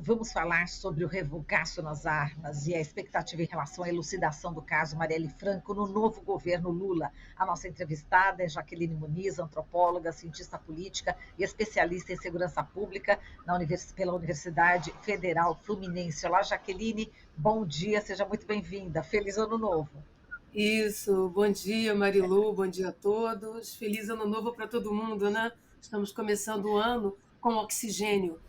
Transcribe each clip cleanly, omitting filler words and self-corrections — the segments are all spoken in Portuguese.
vamos falar sobre o revogaço nas armas e a expectativa em relação à elucidação do caso Marielle Franco no novo governo Lula. A nossa entrevistada é Jaqueline Muniz, antropóloga, cientista política e especialista em segurança pública pela Universidade Federal Fluminense. Olá, Jaqueline, bom dia, seja muito bem-vinda. Feliz Ano Novo. Isso, bom dia, Marilu, bom dia a todos. Feliz ano novo para todo mundo, né? Estamos começando o ano com oxigênio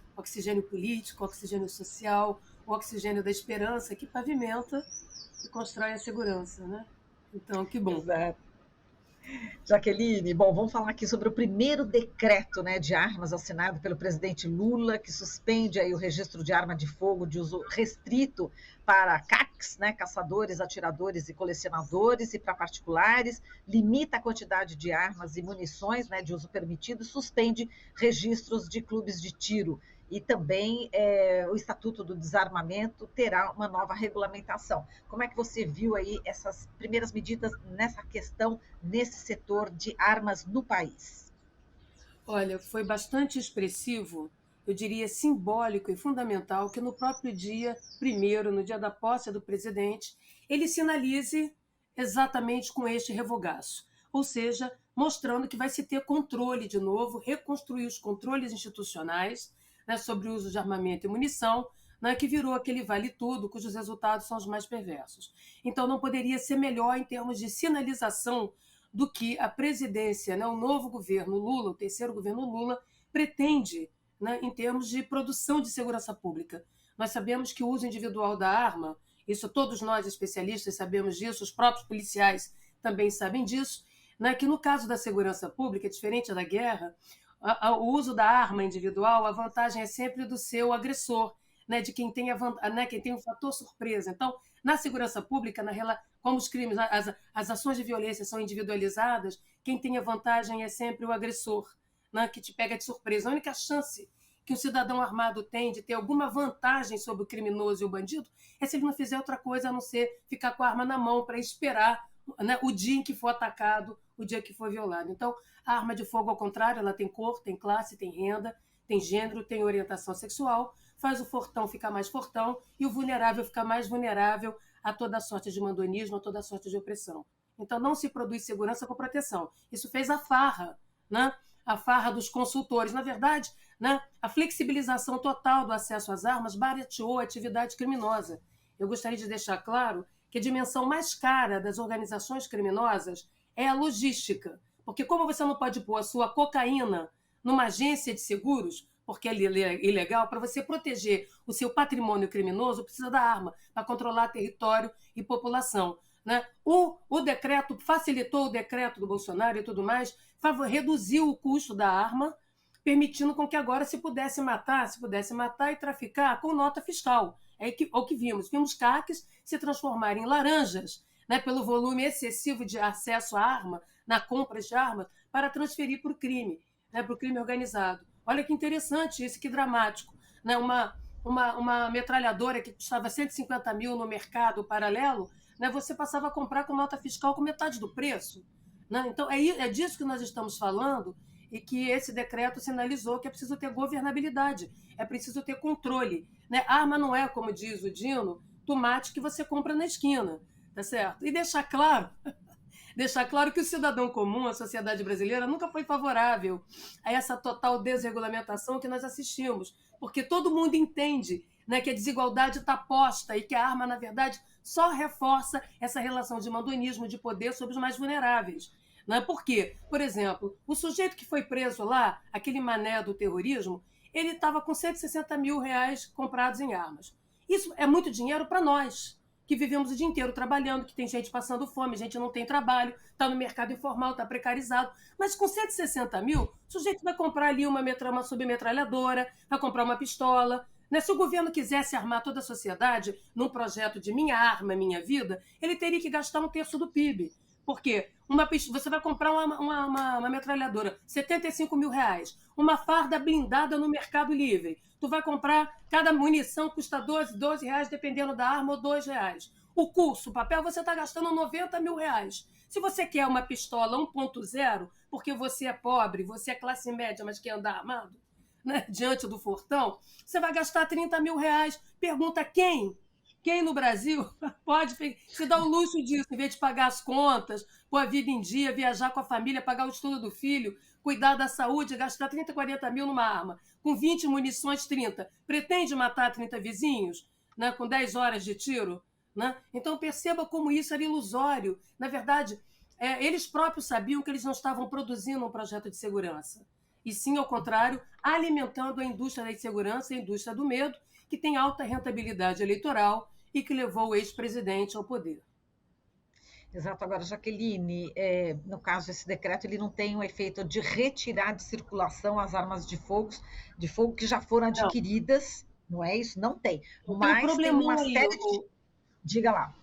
político, oxigênio social, o oxigênio da esperança que pavimenta e constrói a segurança, né? Então, que bom. Exato. Jaqueline, bom, vamos falar aqui sobre o primeiro decreto, né, de armas assinado pelo presidente Lula, que suspende aí o registro de arma de fogo de uso restrito para CACs, né, caçadores, atiradores e colecionadores, e para particulares, limita a quantidade de armas e munições, né, de uso permitido, suspende registros de clubes de tiro. E também o Estatuto do Desarmamento terá uma nova regulamentação. Como é que você viu aí essas primeiras medidas nessa questão, nesse setor de armas no país? Olha, foi bastante expressivo, eu diria simbólico e fundamental que no próprio dia primeiro, no dia da posse do presidente, ele sinalize exatamente com este revogaço, ou seja, mostrando que vai se ter controle de novo, reconstruir os controles institucionais, né, sobre o uso de armamento e munição, né, que virou aquele vale-tudo, cujos resultados são os mais perversos. Então, não poderia ser melhor em termos de sinalização do que a presidência, né, o novo governo Lula, o terceiro governo Lula, pretende, né, em termos de produção de segurança pública. Nós sabemos que o uso individual da arma, isso todos nós especialistas sabemos disso, os próprios policiais também sabem disso, né, que no caso da segurança pública, diferente da guerra, o uso da arma individual, a vantagem é sempre do seu agressor, né, de quem tem, quem tem um fator surpresa. Então, na segurança pública, como os crimes, as ações de violência são individualizadas, quem tem a vantagem é sempre o agressor, né, que te pega de surpresa. A única chance que o cidadão armado tem de ter alguma vantagem sobre o criminoso e o bandido é se ele não fizer outra coisa a não ser ficar com a arma na mão para esperar, né, o dia em que for atacado, o dia que for violado. Então, a arma de fogo, ao contrário, ela tem cor, tem classe, tem renda, tem gênero, tem orientação sexual, faz o fortão ficar mais fortão e o vulnerável ficar mais vulnerável a toda sorte de mandonismo, a toda sorte de opressão. Então, não se produz segurança com proteção. Isso fez a farra, né? A farra dos consultores. Na verdade, né, a flexibilização total do acesso às armas barateou a atividade criminosa. Eu gostaria de deixar claro que a dimensão mais cara das organizações criminosas é a logística. Porque como você não pode pôr a sua cocaína numa agência de seguros, porque é ilegal, para você proteger o seu patrimônio criminoso, precisa da arma para controlar território e população. Né? O decreto facilitou o decreto do Bolsonaro e tudo mais, reduziu o custo da arma, permitindo com que agora se pudesse matar e traficar com nota fiscal. É o que vimos. Vimos CACs se transformarem em laranjas, né, pelo volume excessivo de acesso à arma, na compra de armas, para transferir para o crime, né, para o crime organizado. Olha que interessante isso, que dramático. Né? Uma metralhadora que custava 150 mil no mercado paralelo, né, você passava a comprar com nota fiscal com metade do preço. Né? Então, é disso que nós estamos falando e que esse decreto sinalizou que é preciso ter governabilidade, é preciso ter controle. Né? A arma não é, como diz o Dino, tomate que você compra na esquina. Tá certo? E deixar claro que o cidadão comum, a sociedade brasileira, nunca foi favorável a essa total desregulamentação que nós assistimos, porque todo mundo entende, né, que a desigualdade está posta e que a arma, na verdade, só reforça essa relação de mandonismo, de poder sobre os mais vulneráveis. Né? Por quê? Por exemplo, o sujeito que foi preso lá, aquele mané do terrorismo, ele estava com 160 mil reais comprados em armas. Isso é muito dinheiro para nós, que vivemos o dia inteiro trabalhando, que tem gente passando fome, gente não tem trabalho, está no mercado informal, está precarizado. Mas com 160 mil, o sujeito vai comprar ali uma submetralhadora, vai comprar uma pistola. Né? Se o governo quisesse armar toda a sociedade num projeto de minha arma, minha vida, ele teria que gastar 1/3 do PIB. Por quê? Você vai comprar uma metralhadora, 75 mil reais. Uma farda blindada no Mercado Livre. Tu vai comprar, cada munição custa 12 reais, dependendo da arma, ou 2 reais. O curso, o papel, você está gastando 90 mil reais. Se você quer uma pistola 1.0, porque você é pobre, você é classe média, mas quer andar armado, né, diante do fortão, você vai gastar 30 mil reais. Pergunta quem? Quem no Brasil pode se dar o luxo disso, em vez de pagar as contas, pôr a vida em dia, viajar com a família, pagar o estudo do filho, cuidar da saúde, gastar 30, 40 mil numa arma, com 20 munições, 30. Pretende matar 30 vizinhos, né, com 10 horas de tiro? Né? Então perceba como isso era ilusório. Na verdade, eles próprios sabiam que eles não estavam produzindo um projeto de segurança. E sim, ao contrário, alimentando a indústria da insegurança, a indústria do medo, que tem alta rentabilidade eleitoral e que levou o ex-presidente ao poder. Exato. Agora, Jaqueline, no caso, esse decreto ele não tem o efeito de retirar de circulação as armas de fogo que já foram adquiridas, não é isso? Não tem. Mas tem uma série de... Diga lá.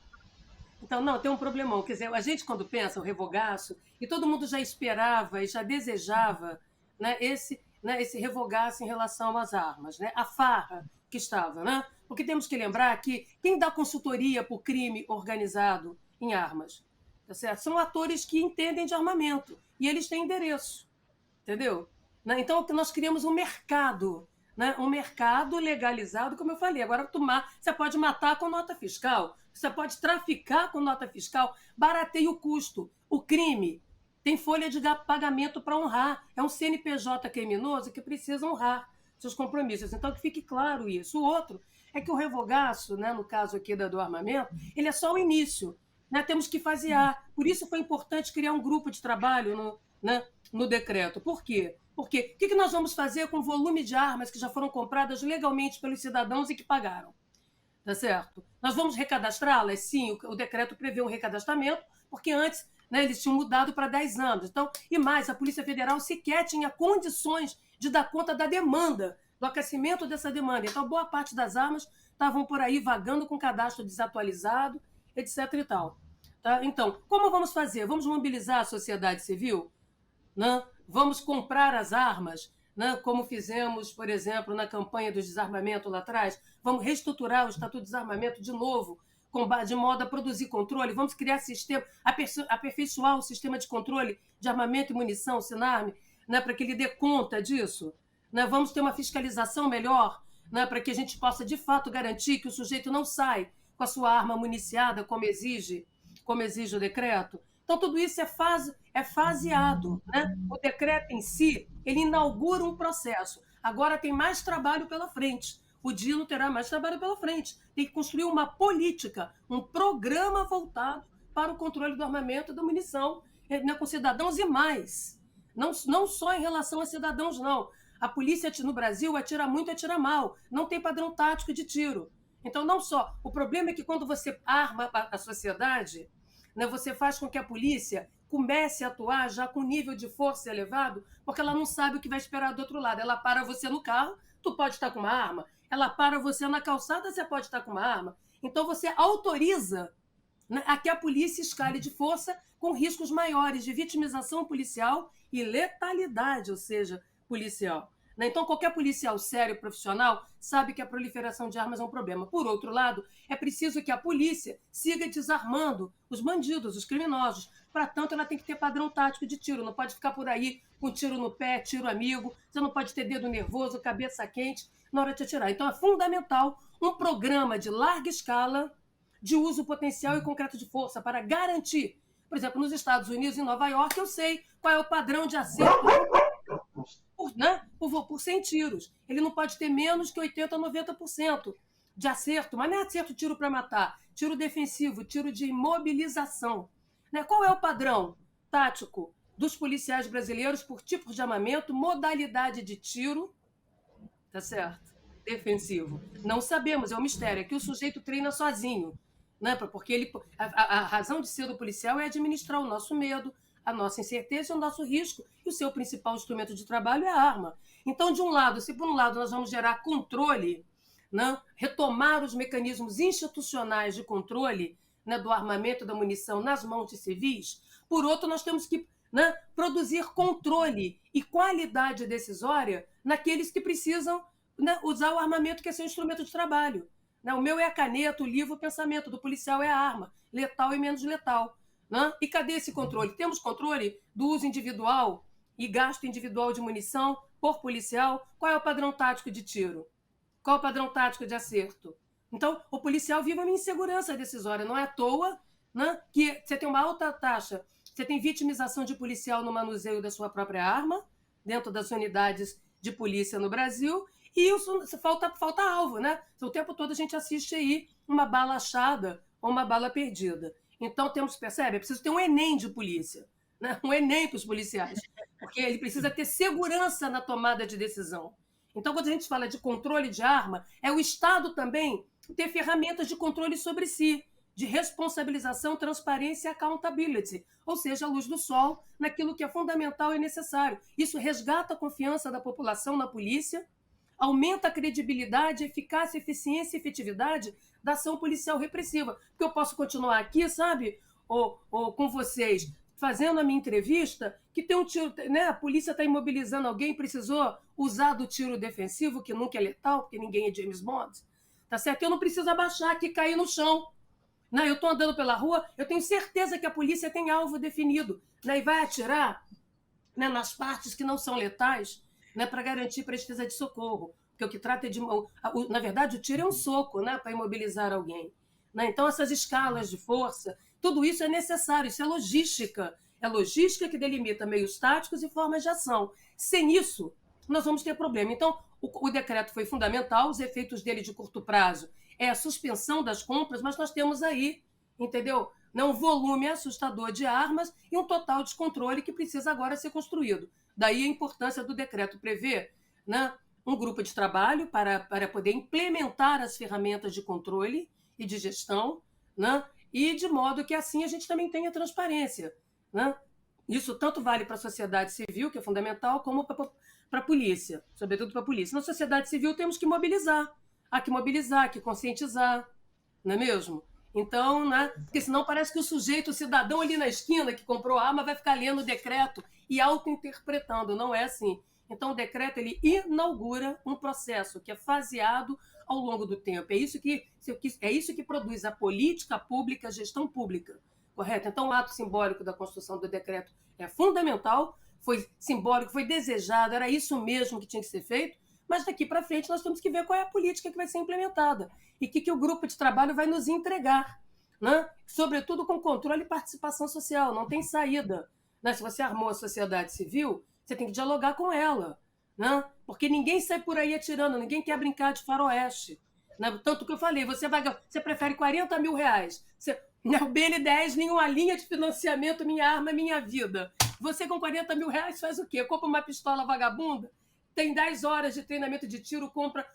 Então, não, tem um problemão. Quer dizer, a gente, quando pensa o revogaço, e todo mundo já esperava e já desejava, né, esse revogaço em relação às armas, né, a farra que estava. Né? Porque temos que lembrar que quem dá consultoria para o crime organizado em armas, tá certo? São atores que entendem de armamento e eles têm endereço, entendeu? Né? Então, nós criamos um mercado, né? Um mercado legalizado, como eu falei. Agora, você pode matar com nota fiscal, você pode traficar com nota fiscal, barateia o custo. O crime tem folha de pagamento para honrar. É um CNPJ criminoso que precisa honrar seus compromissos. Então, que fique claro isso. O outro é que o revogaço, né, no caso aqui do armamento, ele é só o início. Né? Temos que fasear. Por isso foi importante criar um grupo de trabalho no decreto. Por quê? Porque o que nós vamos fazer com o volume de armas que já foram compradas legalmente pelos cidadãos e que pagaram? Tá certo? Nós vamos recadastrá-las? Sim, o decreto prevê um recadastramento, porque antes, né, eles tinham mudado para 10 anos. Então, e mais, a Polícia Federal sequer tinha condições de dar conta da demanda, do aquecimento dessa demanda. Então, boa parte das armas estavam por aí vagando com cadastro desatualizado, etc. e tal. Tá? Então, como vamos fazer? Vamos mobilizar a sociedade civil? Né? Vamos comprar as armas, né? Como fizemos, por exemplo, na campanha do desarmamento lá atrás. Vamos reestruturar o Estatuto de Desarmamento de novo, de modo a produzir controle. Vamos criar sistema, aperfeiçoar o sistema de controle de armamento e munição, o SINARME, né? Para que ele dê conta disso. Né? Vamos ter uma fiscalização melhor, né? Para que a gente possa, de fato, garantir que o sujeito não sai com a sua arma municiada, como exige o decreto. Então, tudo isso é faseado. Né? O decreto em si, ele inaugura um processo. Agora tem mais trabalho pela frente. O Dino terá mais trabalho pela frente. Tem que construir uma política, um programa voltado para o controle do armamento e da munição, né, com cidadãos e mais. Não só em relação a cidadãos, não. A polícia no Brasil atira muito e atira mal. Não tem padrão tático de tiro. Então, não só. O problema é que quando você arma a sociedade, né, você faz com que a polícia comece a atuar já com nível de força elevado, porque ela não sabe o que vai esperar do outro lado. Ela para você no carro, tu pode estar com uma arma. Ela para você na calçada, você pode estar com uma arma. Então, você autoriza, né, a que a polícia escale de força com riscos maiores de vitimização policial e letalidade, ou seja, policial. Então, qualquer policial sério, profissional, sabe que a proliferação de armas é um problema. Por outro lado, é preciso que a polícia siga desarmando os bandidos, os criminosos. Para tanto, ela tem que ter padrão tático de tiro. Não pode ficar por aí com tiro no pé, tiro amigo. Você não pode ter dedo nervoso, cabeça quente na hora de atirar. Então, é fundamental um programa de larga escala de uso potencial e concreto de força para garantir. Por exemplo, nos Estados Unidos, em Nova York, eu sei qual é o padrão de acerto por 100 tiros. Ele não pode ter menos que 80% a 90% de acerto, mas não é acerto tiro para matar, tiro defensivo, tiro de imobilização. Né? Qual é o padrão tático dos policiais brasileiros por tipo de armamento, modalidade de tiro, tá certo? Defensivo. Não sabemos, é um mistério, é que o sujeito treina sozinho. Né? Porque a razão de ser do policial é administrar o nosso medo, a nossa incerteza e o nosso risco, e o seu principal instrumento de trabalho é a arma. Então, de um lado, se por um lado nós vamos gerar controle, né, retomar os mecanismos institucionais de controle, né, do armamento e da munição nas mãos de civis, por outro, nós temos que, né, produzir controle e qualidade decisória naqueles que precisam, né, usar o armamento que é seu instrumento de trabalho. Né? O meu é a caneta, o livro, o pensamento, do policial é a arma, letal e menos letal. Né? E cadê esse controle? Temos controle do uso individual e gasto individual de munição? por policial, qual é o padrão tático de tiro? Qual é o padrão tático de acerto? Então, o policial vive uma insegurança decisória. Não é à toa, né, que você tem uma alta taxa, você tem vitimização de policial no manuseio da sua própria arma, dentro das unidades de polícia no Brasil, e isso falta alvo, né? O tempo todo a gente assiste aí uma bala achada ou uma bala perdida. Então, percebe? É preciso ter um Enem de polícia, né? Um Enem para os policiais, porque ele precisa ter segurança na tomada de decisão. Então, quando a gente fala de controle de arma, é o Estado também ter ferramentas de controle sobre si, de responsabilização, transparência e accountability, ou seja, a luz do sol naquilo que é fundamental e necessário. Isso resgata a confiança da população na polícia, aumenta a credibilidade, eficácia, eficiência e efetividade da ação policial repressiva. Porque eu posso continuar aqui, sabe, ou com vocês, fazendo a minha entrevista, que tem um tiro, né? A polícia está imobilizando alguém, precisou usar do tiro defensivo, que nunca é letal, porque ninguém é James Bond, tá certo? Eu não preciso abaixar aqui e cair no chão. Né? Eu estou andando pela rua, eu tenho certeza que a polícia tem alvo definido, né? E vai atirar, né, nas partes que não são letais, né, para garantir presteza de socorro. Porque o que trata é de... Na verdade, o tiro é um soco, né, para imobilizar alguém. Né? Então, essas escalas de força, tudo isso é necessário, isso é logística. É logística que delimita meios táticos e formas de ação. Sem isso, nós vamos ter problema. Então, o decreto foi fundamental, os efeitos dele de curto prazo é a suspensão das compras, mas nós temos aí, entendeu? Um volume assustador de armas e um total descontrole que precisa agora ser construído. Daí a importância do decreto prever, né, um grupo de trabalho para poder implementar as ferramentas de controle e de gestão, né, e de modo que assim a gente também tenha transparência. Né? Isso tanto vale para a sociedade civil, que é fundamental, como para a polícia, sobretudo para a polícia. Na sociedade civil temos que mobilizar, há que conscientizar, não é mesmo? Então, né? Porque senão parece que o sujeito, o cidadão ali na esquina que comprou a arma vai ficar lendo o decreto e auto-interpretando. Não é assim. Então, o decreto ele inaugura um processo que é faseado ao longo do tempo. É isso que produz a política pública, a gestão pública. Correto? Então, o ato simbólico da construção do decreto é fundamental, foi simbólico, foi desejado, era isso mesmo que tinha que ser feito, mas daqui para frente nós temos que ver qual é a política que vai ser implementada e o que o grupo de trabalho vai nos entregar, né? Sobretudo com controle e participação social, não tem saída. Né? Se você armou a sociedade civil, você tem que dialogar com ela, né? Porque ninguém sai por aí atirando, ninguém quer brincar de faroeste. Né? Tanto que eu falei, você prefere 40 mil reais, o BN10, nenhuma linha de financiamento, minha arma, minha vida. Você com 40 mil reais faz o quê? Compra uma pistola vagabunda, tem 10 horas de treinamento de tiro, compra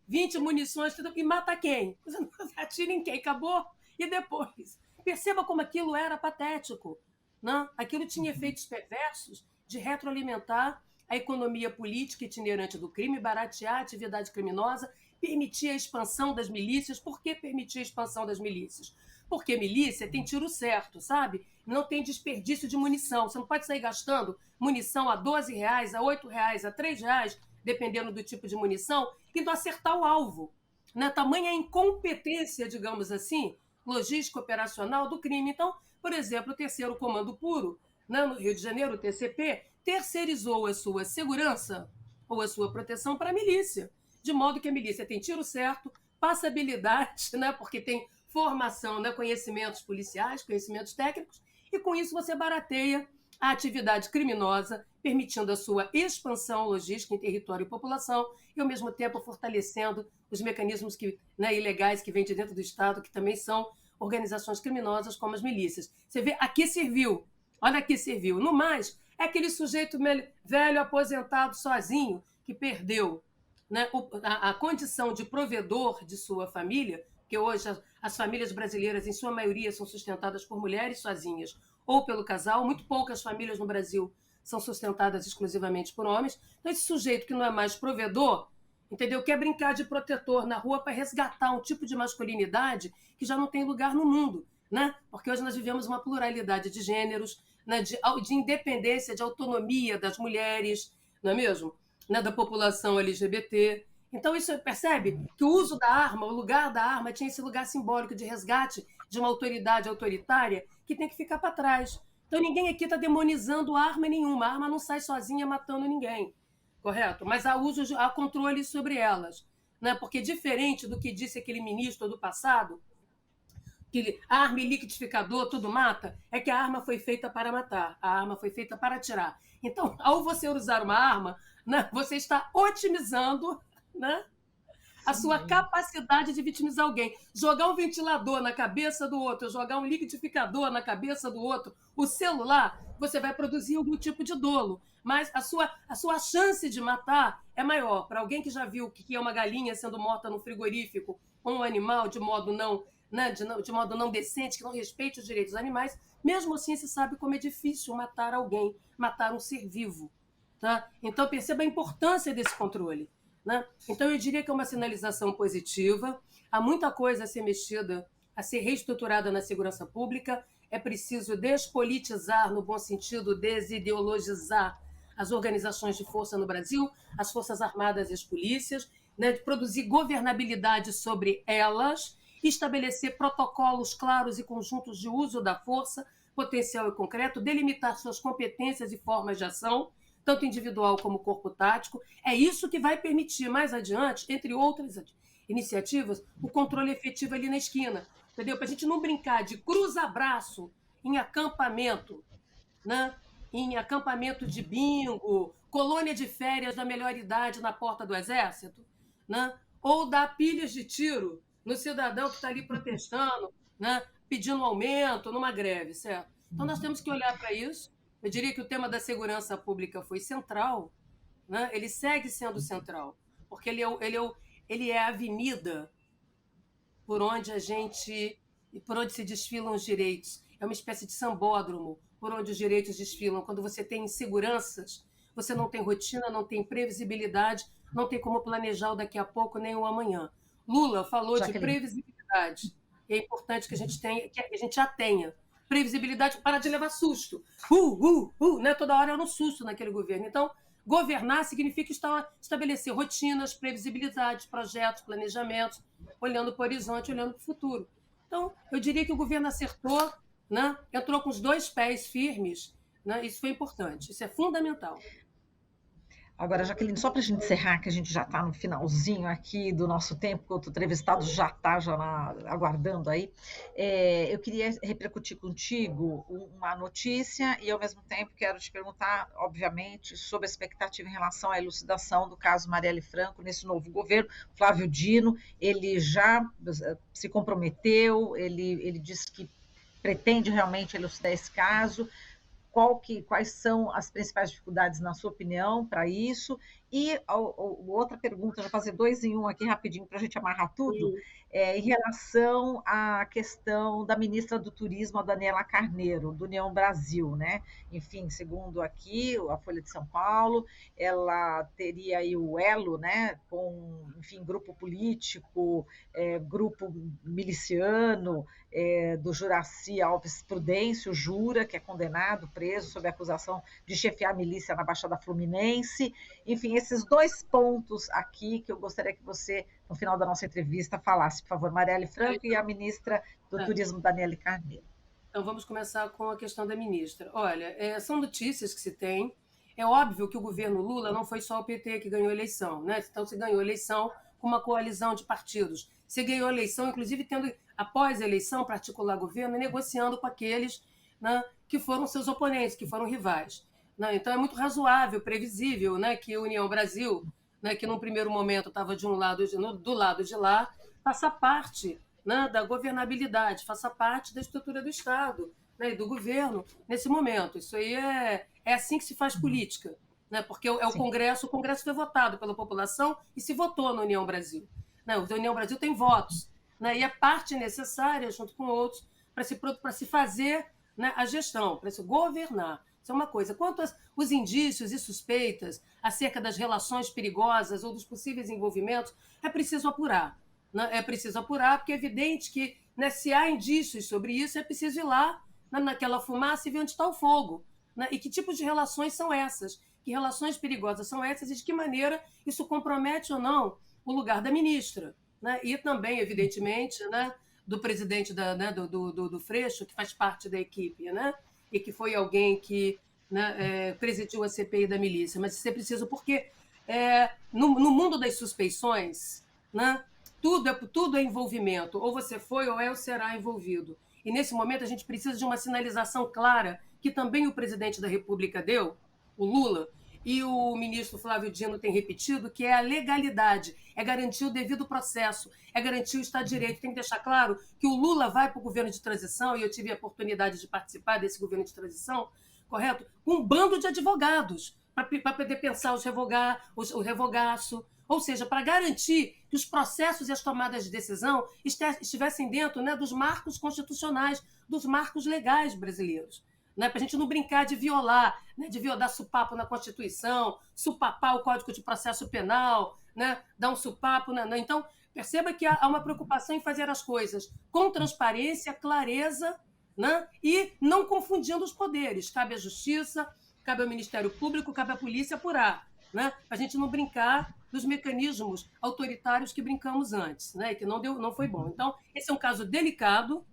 20 munições e mata quem? Você não atira em quem? Acabou? E depois? Perceba como aquilo era patético. Né? Aquilo tinha efeitos perversos de retroalimentar a economia política itinerante do crime, baratear a atividade criminosa, permitir a expansão das milícias. Por que permitir a expansão das milícias? Porque milícia tem tiro certo, sabe? Não tem desperdício de munição. Você não pode sair gastando munição a R$12, a R$8, a R$3, dependendo do tipo de munição, e não acertar o alvo. Né? Tamanha incompetência, digamos assim, logística operacional do crime. Então, por exemplo, o 3º Comando Puro, né, no Rio de Janeiro, o TCP, terceirizou a sua segurança ou a sua proteção para a milícia, de modo que a milícia tem tiro certo, passabilidade, né, porque tem formação, né, conhecimentos policiais, conhecimentos técnicos, e com isso você barateia a atividade criminosa, permitindo a sua expansão logística em território e população, e ao mesmo tempo fortalecendo os mecanismos ilegais que vêm de dentro do Estado, que também são organizações criminosas como as milícias. Você vê, aqui serviu, olha aqui serviu. No mais, é aquele sujeito velho, aposentado, sozinho, que perdeu, né, a condição de provedor de sua família, porque hoje as famílias brasileiras, em sua maioria, são sustentadas por mulheres sozinhas ou pelo casal. Muito poucas famílias no Brasil são sustentadas exclusivamente por homens. Então, esse sujeito que não é mais provedor, entendeu? Quer brincar de protetor na rua para resgatar um tipo de masculinidade que já não tem lugar no mundo, né? Porque hoje nós vivemos uma pluralidade de gêneros, né? de independência, de autonomia das mulheres, não é mesmo? Né? Da população LGBT. Então, isso percebe que o uso da arma, o lugar da arma, tinha esse lugar simbólico de resgate de uma autoridade autoritária que tem que ficar para trás. Então, ninguém aqui está demonizando arma nenhuma. A arma não sai sozinha matando ninguém. correto? Mas há controle sobre elas, né? Porque diferente do que disse aquele ministro do passado, que arma e liquidificador tudo mata, é que a arma foi feita para matar, a arma foi feita para atirar. Então, ao você usar uma arma, né, você está otimizando, né, a sua capacidade de vitimizar alguém. Jogar um ventilador na cabeça do outro, jogar um liquidificador na cabeça do outro, o celular, você vai produzir algum tipo de dolo. Mas a sua chance de matar é maior. Para alguém que já viu o que é uma galinha sendo morta no frigorífico, ou um animal de modo não, né, de modo não decente, que não respeite os direitos dos animais, mesmo assim se sabe como é difícil matar alguém, matar um ser vivo. Tá? Então perceba a importância desse controle. Né? Então, eu diria que é uma sinalização positiva. Há muita coisa a ser mexida, a ser reestruturada na segurança pública. É preciso despolitizar, no bom sentido, desideologizar as organizações de força no Brasil, as Forças Armadas e as polícias, né? De produzir governabilidade sobre elas, estabelecer protocolos claros e conjuntos de uso da força, potencial e concreto, delimitar suas competências e formas de ação, tanto individual como corpo tático. É isso que vai permitir, mais adiante, entre outras iniciativas, o controle efetivo ali na esquina. Entendeu? Para a gente não brincar de cruza-braço em acampamento, né? Em acampamento de bingo, colônia de férias da melhor idade na porta do Exército, né? Ou dar pilhas de tiro no cidadão que está ali protestando, né? Pedindo aumento numa greve, certo? Então, nós temos que olhar para isso. Eu diria que o tema da segurança pública foi central, né? Ele segue sendo central, porque ele é a avenida por onde se desfilam os direitos. É uma espécie de sambódromo por onde os direitos desfilam. Quando você tem inseguranças, você não tem rotina, não tem previsibilidade, não tem como planejar o daqui a pouco nem o amanhã. Lula falou de Jaqueline. previsibilidade. E é importante que a gente já tenha previsibilidade para de levar susto. Né? Toda hora era um susto naquele governo. Então, governar significa estabelecer rotinas, previsibilidade, projetos, planejamentos, olhando para o horizonte, olhando para o futuro. Então, eu diria que o governo acertou, né? Entrou com os 2 pés firmes, né? Isso foi importante, isso é fundamental. Agora, Jaqueline, só para a gente encerrar, que a gente já está no finalzinho aqui do nosso tempo, que o outro entrevistado já está aguardando aí, eu queria repercutir contigo uma notícia e, ao mesmo tempo, quero te perguntar, obviamente, sobre a expectativa em relação à elucidação do caso Marielle Franco nesse novo governo. Flávio Dino, ele já se comprometeu, ele disse que pretende realmente elucidar esse caso. Quais são as principais dificuldades, na sua opinião, para isso? E outra pergunta, vou fazer 2 em 1 aqui rapidinho para a gente amarrar tudo, em relação à questão da ministra do Turismo, a Daniela Carneiro, do União Brasil, né? Enfim, segundo aqui a Folha de São Paulo, ela teria aí o elo, né, com, enfim, grupo político, grupo miliciano, do Juraci Alves Prudêncio, Jura, que é condenado, preso, sob acusação de chefiar a milícia na Baixada Fluminense. Enfim, esses 2 pontos aqui que eu gostaria que você, no final da nossa entrevista, falasse, por favor, Marielle Franco e a ministra do Turismo, Daniela Carneiro. Então, vamos começar com a questão da ministra. Olha, são notícias que se tem. É óbvio que o governo Lula não foi só o PT que ganhou a eleição, né? Então, se ganhou a eleição com uma coalizão de partidos. Se ganhou a eleição, inclusive, tendo, após a eleição, para articular governo, negociando com aqueles, né, que foram seus oponentes, que foram rivais. Né? Então, é muito razoável, previsível, né, que a União Brasil, né, que num primeiro momento estava do lado de lá, faça parte, né, da governabilidade, faça parte da estrutura do Estado, né, e do governo nesse momento. Isso aí é assim que se faz política, né, porque o Congresso foi votado pela população e se votou na União Brasil. Né, a União Brasil tem votos, né, e é parte necessária, junto com outros, para se fazer, né, a gestão, para se governar. Isso é uma coisa. Quanto aos indícios e suspeitas acerca das relações perigosas ou dos possíveis envolvimentos, é preciso apurar. Né? É preciso apurar, porque é evidente que, né, se há indícios sobre isso, é preciso ir lá, né, naquela fumaça e ver onde está o fogo. Né? E que tipos de relações são essas? Que relações perigosas são essas e de que maneira isso compromete ou não o lugar da ministra. Né? E também, evidentemente, né, do presidente do Freixo, que faz parte da equipe, né? E que foi alguém que, né, presidiu a CPI da milícia. Mas isso é preciso porque no mundo das suspeições, né, tudo é envolvimento. Ou você foi ou será envolvido. E, nesse momento, a gente precisa de uma sinalização clara, que também o presidente da República deu, o Lula, e o ministro Flávio Dino tem repetido, que é a legalidade, é garantir o devido processo, é garantir o Estado de Direito. Tem que deixar claro que o Lula vai para o governo de transição, e eu tive a oportunidade de participar desse governo de transição, correto? Com um bando de advogados, para poder pensar o revogaço, ou seja, para garantir que os processos e as tomadas de decisão estivessem dentro, né, dos marcos constitucionais, dos marcos legais brasileiros. Né, para a gente não brincar de violar, né, de dar supapo na Constituição, supapar o Código de Processo Penal, né, dar um supapo. Então, perceba que há uma preocupação em fazer as coisas com transparência, clareza, né, e não confundindo os poderes. Cabe à Justiça, cabe ao Ministério Público, cabe à Polícia apurar, né, para a gente não brincar dos mecanismos autoritários que brincamos antes, né, que não foi bom. Então, esse é um caso delicado,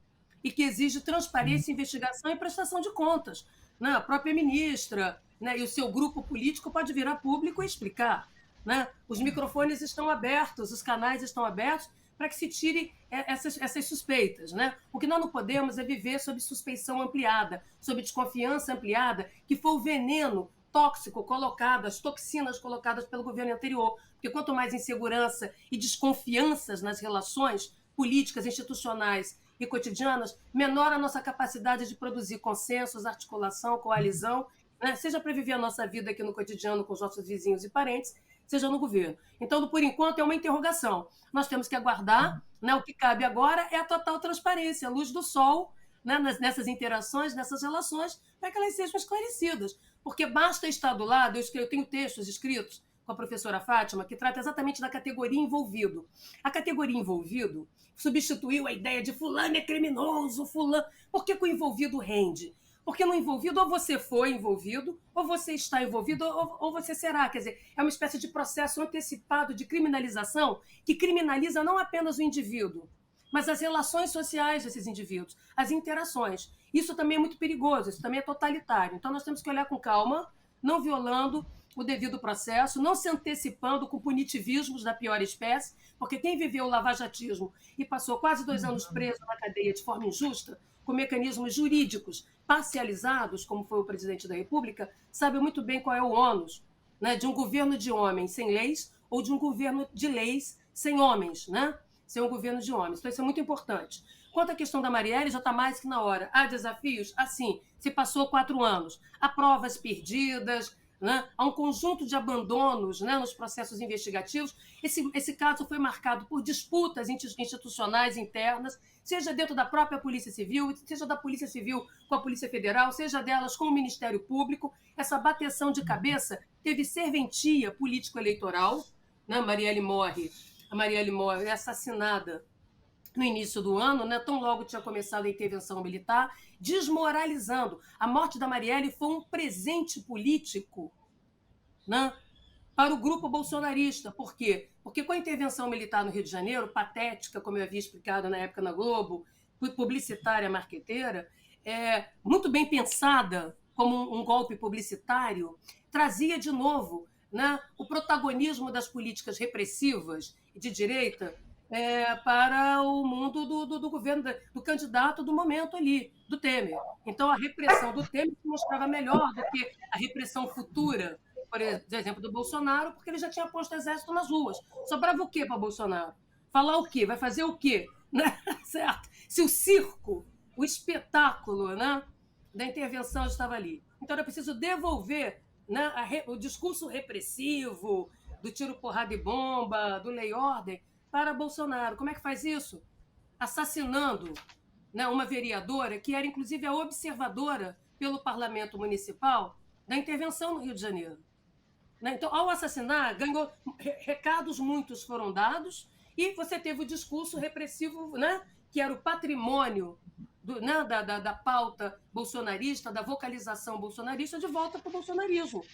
e que exige transparência, investigação e prestação de contas. Né? A própria ministra, né, e o seu grupo político pode vir a público e explicar. Né? Os microfones estão abertos, os canais estão abertos para que se tire essas suspeitas. Né? O que nós não podemos é viver sob suspeição ampliada, sob desconfiança ampliada, que foi o veneno tóxico colocado, as toxinas colocadas pelo governo anterior. Porque quanto mais insegurança e desconfianças nas relações políticas, institucionais e cotidianas, menor a nossa capacidade de produzir consensos, articulação, coalizão, né? Seja para viver a nossa vida aqui no cotidiano com os nossos vizinhos e parentes, seja no governo. Então, por enquanto, é uma interrogação. Nós temos que aguardar, né? O que cabe agora é a total transparência, a luz do sol, né? Nessas interações, nessas relações, para que elas sejam esclarecidas. Porque basta estar do lado, eu tenho textos escritos com a professora Fátima, que trata exatamente da categoria envolvido. A categoria envolvido substituiu a ideia de fulano é criminoso, fulano... Por que o envolvido rende? Porque no envolvido, ou você foi envolvido, ou você está envolvido, ou você será. Quer dizer, é uma espécie de processo antecipado de criminalização que criminaliza não apenas o indivíduo, mas as relações sociais desses indivíduos, as interações. Isso também é muito perigoso, isso também é totalitário. Então, nós temos que olhar com calma, não violando o devido processo, não se antecipando com punitivismos da pior espécie, porque quem viveu o lavajatismo e passou quase 2 anos preso na cadeia de forma injusta, com mecanismos jurídicos parcializados, como foi o presidente da República, sabe muito bem qual é o ônus, né, de um governo de homens sem leis ou de um governo de leis sem homens, né? Sem um governo de homens. Então, isso é muito importante. Quanto à questão da Marielle, já está mais que na hora. Há desafios? Assim, se passou 4 anos. Há provas perdidas, né? Há um conjunto de abandonos, né, nos processos investigativos. Esse caso foi marcado por disputas institucionais internas, seja dentro da própria Polícia Civil, seja da Polícia Civil com a Polícia Federal, seja delas com o Ministério Público. Essa bateção de cabeça teve serventia político-eleitoral. Né? A Marielle morre é assassinada no início do ano, né? Tão logo tinha começado a intervenção militar, desmoralizando. A morte da Marielle foi um presente político, né, para o grupo bolsonarista. Por quê? Porque com a intervenção militar no Rio de Janeiro, patética, como eu havia explicado na época na Globo, publicitária, marqueteira, muito bem pensada como um golpe publicitário, trazia de novo, né, o protagonismo das políticas repressivas e de direita para o mundo do governo, do candidato do momento ali, do Temer. Então, a repressão do Temer se mostrava melhor do que a repressão futura, por exemplo, do Bolsonaro, porque ele já tinha posto exército nas ruas. Sobrava o quê para Bolsonaro? Falar o quê? Vai fazer o quê? Né? Certo? Se o circo, o espetáculo, né, da intervenção estava ali. Então, era preciso devolver, né, o discurso repressivo, do tiro, porrada e bomba, do lei e ordem, para Bolsonaro. Como é que faz isso? Assassinando, né, uma vereadora que era, inclusive, a observadora pelo Parlamento Municipal da intervenção no Rio de Janeiro. Né? Então, ao assassinar, ganhou recados muitos foram dados e você teve o discurso repressivo, né, que era o patrimônio né, da pauta bolsonarista, da vocalização bolsonarista, de volta para o bolsonarismo.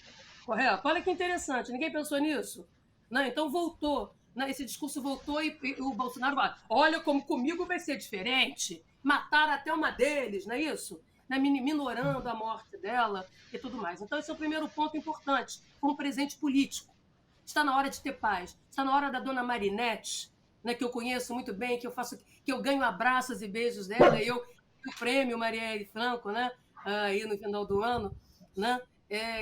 Correto? Olha que interessante, ninguém pensou nisso? Né? Então, voltou. Esse discurso voltou e o Bolsonaro vai, olha como comigo vai ser diferente, mataram até uma deles, não é isso? Né? Minorando a morte dela e tudo mais. Então, esse é o primeiro ponto importante, como presente político. Está na hora de ter paz. Está na hora da dona Marinette, né, que eu conheço muito bem, que eu ganho abraços e beijos dela, e eu o prêmio Marielle Franco, né, aí no final do ano, né,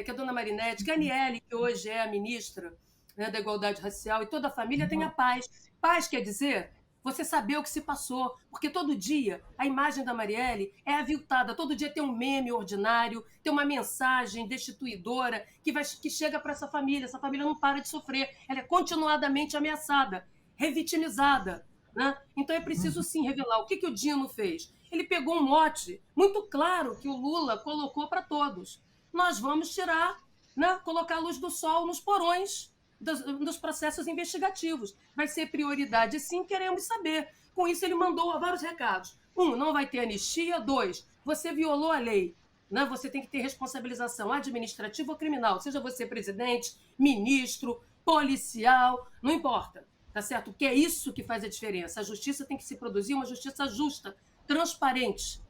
que a dona Marinette, que a Aniele, que hoje é a ministra, né, da Igualdade Racial, e toda a família tenha paz. Paz quer dizer você saber o que se passou, porque todo dia a imagem da Marielle é aviltada, todo dia tem um meme ordinário, tem uma mensagem destituidora que chega para essa família não para de sofrer, ela é continuadamente ameaçada, revitimizada, né? Então é preciso sim revelar o que o Dino fez. Ele pegou um mote muito claro que o Lula colocou para todos. Nós vamos tirar, né, colocar a luz do sol nos porões dos processos investigativos. Vai ser prioridade, sim, queremos saber. Com isso, ele mandou vários recados. 1, não vai ter anistia. 2, você violou a lei. Né? Você tem que ter responsabilização administrativa ou criminal, seja você presidente, ministro, policial, não importa. Tá certo? Porque é isso que faz a diferença. A justiça tem que se produzir uma justiça justa, transparente,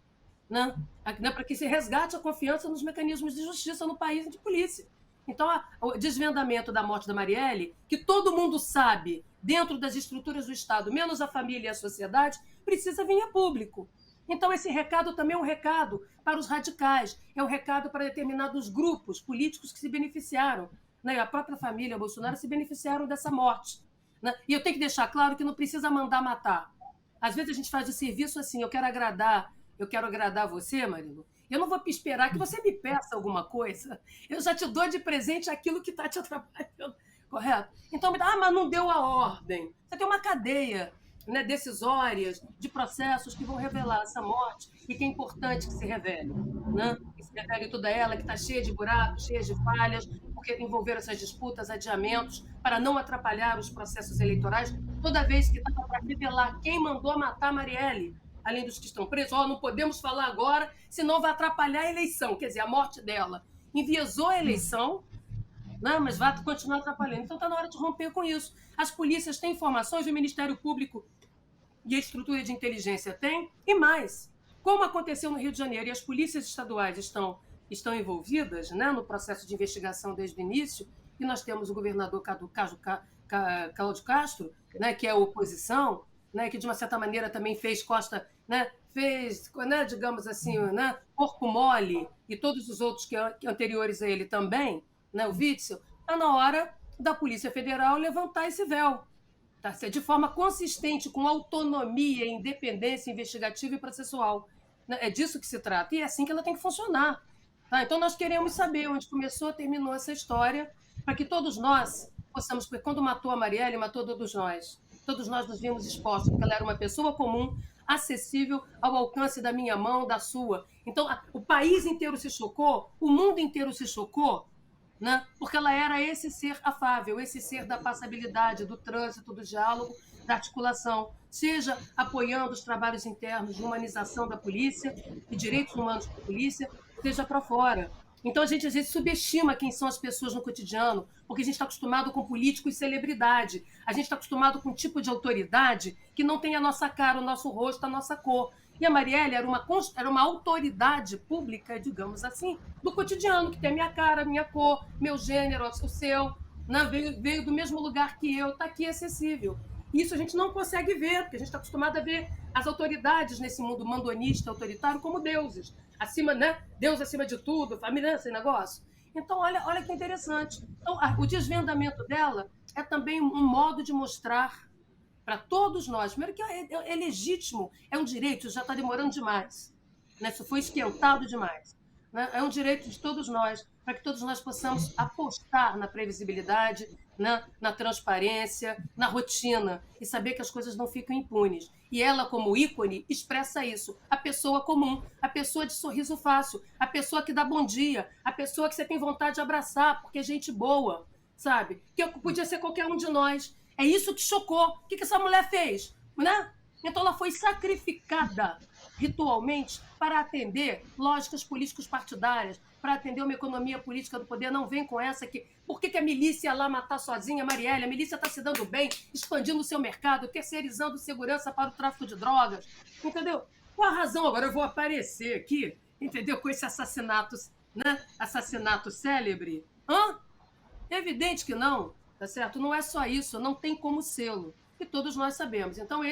né? Para que se resgate a confiança nos mecanismos de justiça no país e de polícia. Então, o desvendamento da morte da Marielle, que todo mundo sabe, dentro das estruturas do Estado, menos a família e a sociedade, precisa vir a público. Então, esse recado também é um recado para os radicais, é um recado para determinados grupos políticos que se beneficiaram. Né? A própria família Bolsonaro se beneficiaram dessa morte. Né? E eu tenho que deixar claro que não precisa mandar matar. Às vezes a gente faz o serviço assim, eu quero agradar você, Marilo. Eu não vou esperar que você me peça alguma coisa. Eu já te dou de presente aquilo que está te atrapalhando, correto? Então, mas não deu a ordem. Você tem uma cadeia, né, decisórias, de processos que vão revelar essa morte e que é importante que se revele. Né? Que se revele toda ela, que está cheia de buracos, cheia de falhas, porque envolveram essas disputas, adiamentos, para não atrapalhar os processos eleitorais, toda vez que estava para revelar quem mandou matar Marielle, além dos que estão presos, não podemos falar agora, senão vai atrapalhar a eleição, quer dizer, a morte dela enviesou a eleição, né, mas vai continuar atrapalhando. Então está na hora de romper com isso. As polícias têm informações, o Ministério Público e a estrutura de inteligência tem, e mais, como aconteceu no Rio de Janeiro, e as polícias estaduais estão envolvidas, né, no processo de investigação desde o início, e nós temos o governador Cláudio Castro, né, que é a oposição, né, que de uma certa maneira também fez digamos assim, né, corpo mole, e todos os outros que anteriores a ele também, né, o Witzel, está na hora da Polícia Federal levantar esse véu, tá? De forma consistente, com autonomia, independência investigativa e processual. Né? É disso que se trata, e é assim que ela tem que funcionar. Tá? Então nós queremos saber onde começou, terminou essa história, para que todos nós possamos, porque quando matou a Marielle, matou todos nós. Todos nós nos vimos expostos, porque ela era uma pessoa comum, acessível ao alcance da minha mão, da sua. Então, o país inteiro se chocou, o mundo inteiro se chocou, né? Porque ela era esse ser afável, esse ser da passabilidade, do trânsito, do diálogo, da articulação, seja apoiando os trabalhos internos de humanização da polícia e direitos humanos da polícia, seja para fora. Então, a gente às vezes subestima quem são as pessoas no cotidiano, porque a gente está acostumado com político e celebridade. A gente está acostumado com um tipo de autoridade que não tem a nossa cara, o nosso rosto, a nossa cor. E a Marielle era uma autoridade pública, digamos assim, do cotidiano, que tem a minha cara, a minha cor, meu gênero, o seu, né? veio do mesmo lugar que eu, está aqui acessível. Isso a gente não consegue ver, porque a gente está acostumado a ver as autoridades nesse mundo mandonista, autoritário, como deuses. Acima, né? Deus acima de tudo, família, esse negócio. Então, olha que interessante. Então, o desvendamento dela é também um modo de mostrar para todos nós, primeiro que é legítimo, é um direito, já está demorando demais. Né? Isso foi esquentado demais. Né? É um direito de todos nós, para que todos nós possamos apostar na previsibilidade, né? Na transparência, na rotina, e saber que as coisas não ficam impunes. E ela, como ícone, expressa isso. A pessoa comum, a pessoa de sorriso fácil, a pessoa que dá bom dia, a pessoa que você tem vontade de abraçar, porque é gente boa, sabe? Que podia ser qualquer um de nós. É isso que chocou. O que essa mulher fez? Né? Então ela foi sacrificada ritualmente para atender lógicas políticos partidárias, para atender uma economia política do poder. Não vem com essa aqui. Por que a milícia ia lá matar sozinha a Marielle? A milícia está se dando bem, expandindo o seu mercado, terceirizando segurança para o tráfico de drogas. Entendeu? Qual a razão? Agora eu vou aparecer aqui, entendeu? Com esse assassinato, né? Assassinato célebre. É evidente que não. tá certo? Não é só isso, não tem como sê-lo. E todos nós sabemos. Então,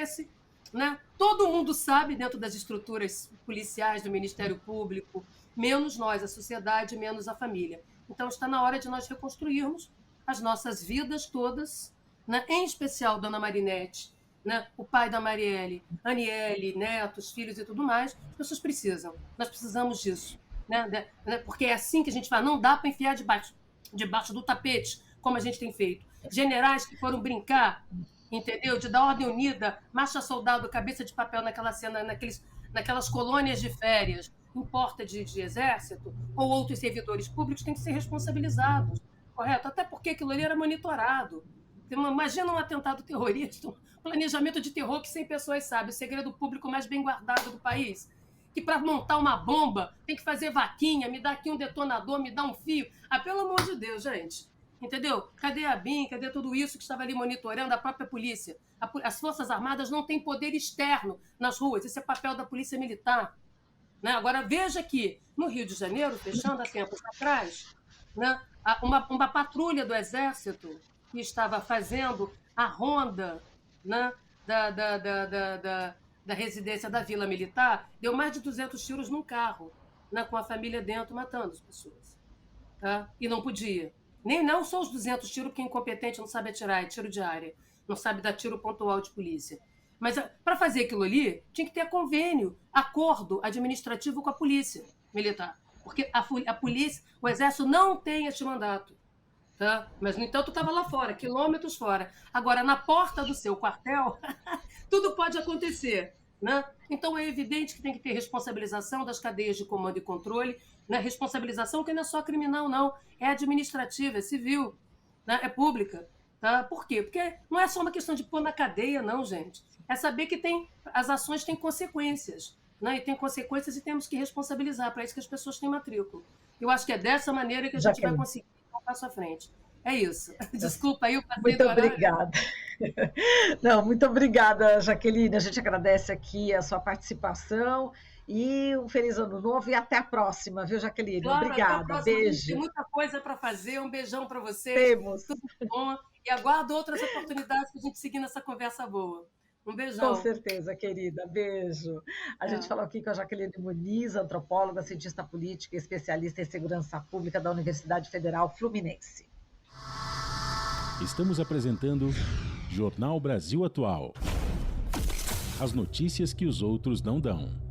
né, todo mundo sabe dentro das estruturas policiais do Ministério Público, menos nós, a sociedade, menos a família. Então, está na hora de nós reconstruirmos as nossas vidas todas, né, em especial Dona Marinete, né, o pai da Marielle, Aniele, netos, filhos e tudo mais. As pessoas precisam. Nós precisamos disso. Né, porque é assim que a gente fala. Não dá para enfiar debaixo do tapete, como a gente tem feito. Generais que foram brincar, entendeu? De dar ordem unida, marcha soldado, cabeça de papel naquela cena, naquelas colônias de férias, em porta de exército, ou outros servidores públicos têm que ser responsabilizados, correto? Até porque aquilo ali era monitorado. Imagina um atentado terrorista, um planejamento de terror que 100 pessoas sabem, o segredo público mais bem guardado do país, que para montar uma bomba tem que fazer vaquinha, me dá aqui um detonador, me dá um fio. Ah, pelo amor de Deus, gente. Entendeu? Cadê a BIM? Cadê tudo isso que estava ali monitorando a própria polícia? As Forças Armadas não têm poder externo nas ruas. Esse é papel da Polícia Militar. Né? Agora, veja que no Rio de Janeiro, fechando há tempos atrás, né, uma patrulha do Exército que estava fazendo a ronda, né, da residência da Vila Militar, deu mais de 200 tiros num carro, né, com a família dentro, matando as pessoas. Tá? E não podia. Nem não só os 200 tiros, porque incompetente não sabe atirar, é tiro de área, não sabe dar tiro pontual de polícia. Mas para fazer aquilo ali, tinha que ter convênio, acordo administrativo com a polícia militar. Porque a polícia, o exército não tem este mandato. Tá? Mas, no entanto, estava lá fora, quilômetros fora. Agora, na porta do seu quartel, tudo pode acontecer. Né? Então, é evidente que tem que ter responsabilização das cadeias de comando e controle, né? Responsabilização que não é só criminal, não. É administrativa, é civil, né? É pública. Tá? Por quê? Porque não é só uma questão de pôr na cadeia, não, gente. É saber que as ações têm consequências. Né? E tem consequências e temos que responsabilizar. Para isso que as pessoas têm matrícula. Eu acho que é dessa maneira que a gente vai conseguir dar um passo à frente. É isso. Desculpa aí, eu passei muito obrigada. Não, muito obrigada, Jaqueline. A gente agradece aqui a sua participação e um feliz ano novo e até a próxima, viu, Jaqueline? Claro, obrigada. até a próxima. Beijo. Tem muita coisa para fazer. Um beijão para vocês. Temos. Tudo bom. E aguardo outras oportunidades para a gente seguir nessa conversa boa. Um beijão. Com certeza, querida. Beijo. A gente falou aqui com a Jaqueline Muniz, antropóloga, cientista política e especialista em segurança pública da Universidade Federal Fluminense. Estamos apresentando Jornal Brasil Atual. As notícias que os outros não dão.